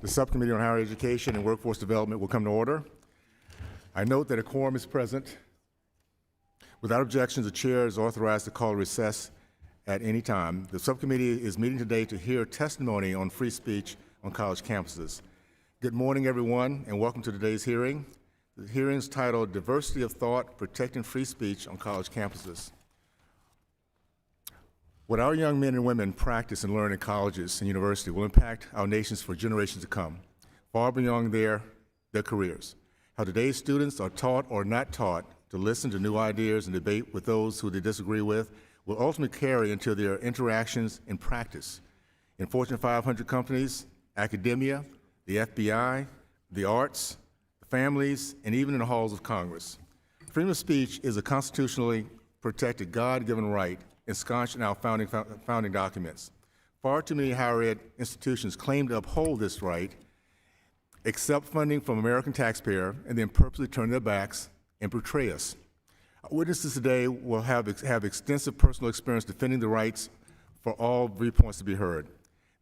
The Subcommittee on Higher Education and Workforce Development will come to order. I note that a quorum is present. Without objections, the chair is authorized to call a recess at any time. The subcommittee is meeting today to hear testimony on free speech on college campuses. Good morning, everyone, and welcome to today's hearing. The hearing is titled Diversity of Thought, Protecting Free Speech on College Campuses. What our young men and women practice and learn in colleges and universities will impact our nations for generations to come, far beyond their careers. How today's students are taught or not taught to listen to new ideas and debate with those who they disagree with will ultimately carry into their interactions in practice in Fortune 500 companies, academia, the FBI, the arts, the families, and even in the halls of Congress. Freedom of speech is a constitutionally protected, God-given right ensconced in our founding documents. Far too many higher ed institutions claim to uphold this right, accept funding from American taxpayer, and then purposely turn their backs and betray us. Our witnesses today will have extensive personal experience defending the rights for all viewpoints to be heard.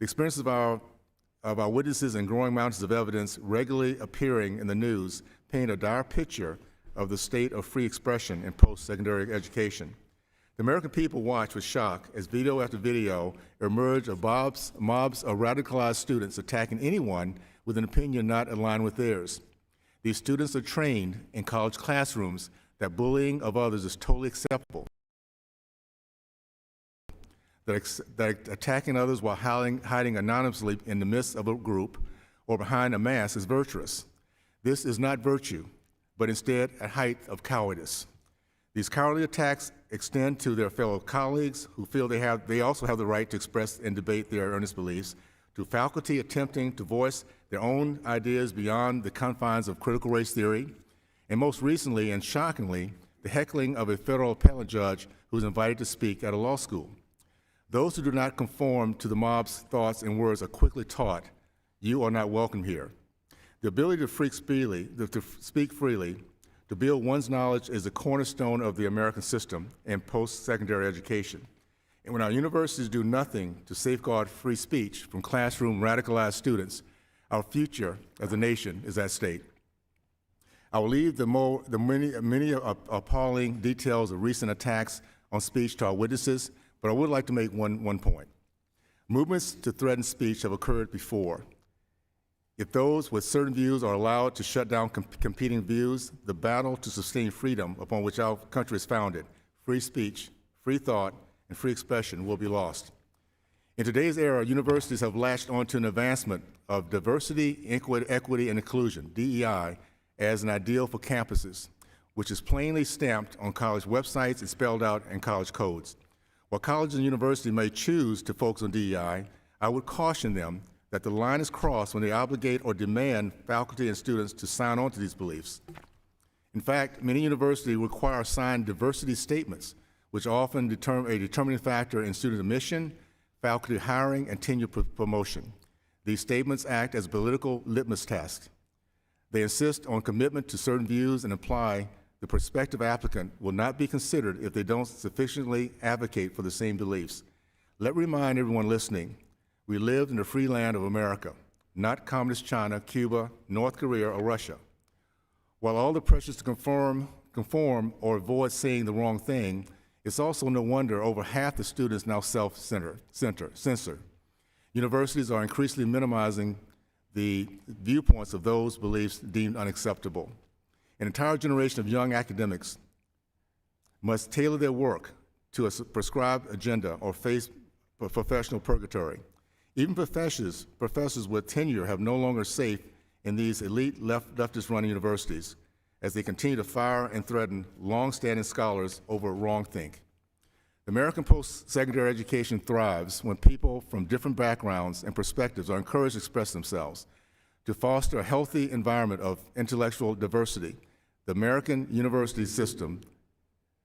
The experiences of our witnesses and growing mountains of evidence regularly appearing in the news paint a dire picture of the state of free expression in post-secondary education. The American people watch with shock as video after video emerge of mobs of radicalized students attacking anyone with an opinion not aligned with theirs. These students are trained in college classrooms that bullying of others is totally acceptable, that attacking others while hiding anonymously in the midst of a group or behind a mask is virtuous. This is not virtue, but instead a height of cowardice. These cowardly attacks extend to their fellow colleagues who feel they also have the right to express and debate their earnest beliefs, to faculty attempting to voice their own ideas beyond the confines of critical race theory, and most recently and shockingly, the heckling of a federal appellate judge who was invited to speak at a law school. Those who do not conform to the mob's thoughts and words are quickly taught, you are not welcome here. The ability to speak freely, to build one's knowledge is the cornerstone of the American system and post-secondary education. And when our universities do nothing to safeguard free speech from classroom radicalized students, our future as a nation is at stake. I will leave the many appalling details of recent attacks on speech to our witnesses, but I would like to make one point. Movements to threaten speech have occurred before. If those with certain views are allowed to shut down competing views, the battle to sustain freedom upon which our country is founded, free speech, free thought, and free expression will be lost. In today's era, universities have latched onto an advancement of diversity, equity, and inclusion, DEI, as an ideal for campuses, which is plainly stamped on college websites and spelled out in college codes. While colleges and universities may choose to focus on DEI, I would caution them that the line is crossed when they obligate or demand faculty and students to sign on to these beliefs. In fact, many universities require signed diversity statements, which are often a determining factor in student admission, faculty hiring, and tenure promotion. These statements act as political litmus tests. They insist on commitment to certain views and imply the prospective applicant will not be considered if they don't sufficiently advocate for the same beliefs. Let me remind everyone listening, we lived in the free land of America, not communist China, Cuba, North Korea, or Russia. While all the pressures to conform or avoid saying the wrong thing, it's also no wonder over half the students now self-censor. Universities are increasingly minimizing the viewpoints of those beliefs deemed unacceptable. An entire generation of young academics must tailor their work to a prescribed agenda or face professional purgatory. Even professors with tenure have no longer safe in these elite leftist-run universities as they continue to fire and threaten long-standing scholars over wrongthink. The American post-secondary education thrives when people from different backgrounds and perspectives are encouraged to express themselves. To foster a healthy environment of intellectual diversity, the American university system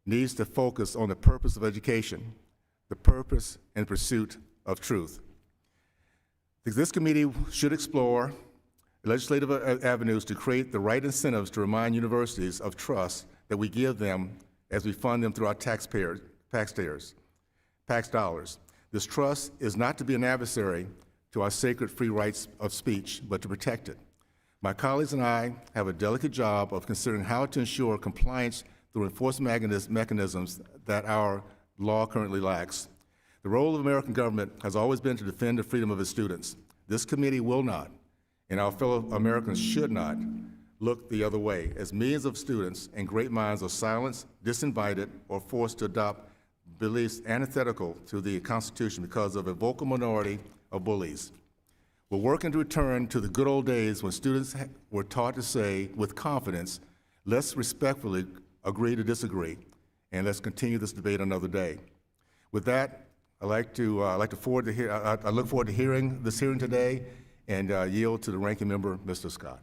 needs to focus on the purpose of education, the purpose and pursuit of truth. This committee should explore legislative avenues to create the right incentives to remind universities of trust that we give them as we fund them through our tax dollars. This trust is not to be an adversary to our sacred free rights of speech, but to protect it. My colleagues and I have a delicate job of considering how to ensure compliance through enforcement mechanisms that our law currently lacks. The role of American government has always been to defend the freedom of its students. This committee will not, and our fellow Americans should not, look the other way, as millions of students and great minds are silenced, disinvited, or forced to adopt beliefs antithetical to the Constitution because of a vocal minority of bullies. We're working to return to the good old days when students were taught to say with confidence, let's respectfully agree to disagree, and let's continue this debate another day. With that, I look forward to hearing this hearing today, and yield to the ranking member, Mr. Scott.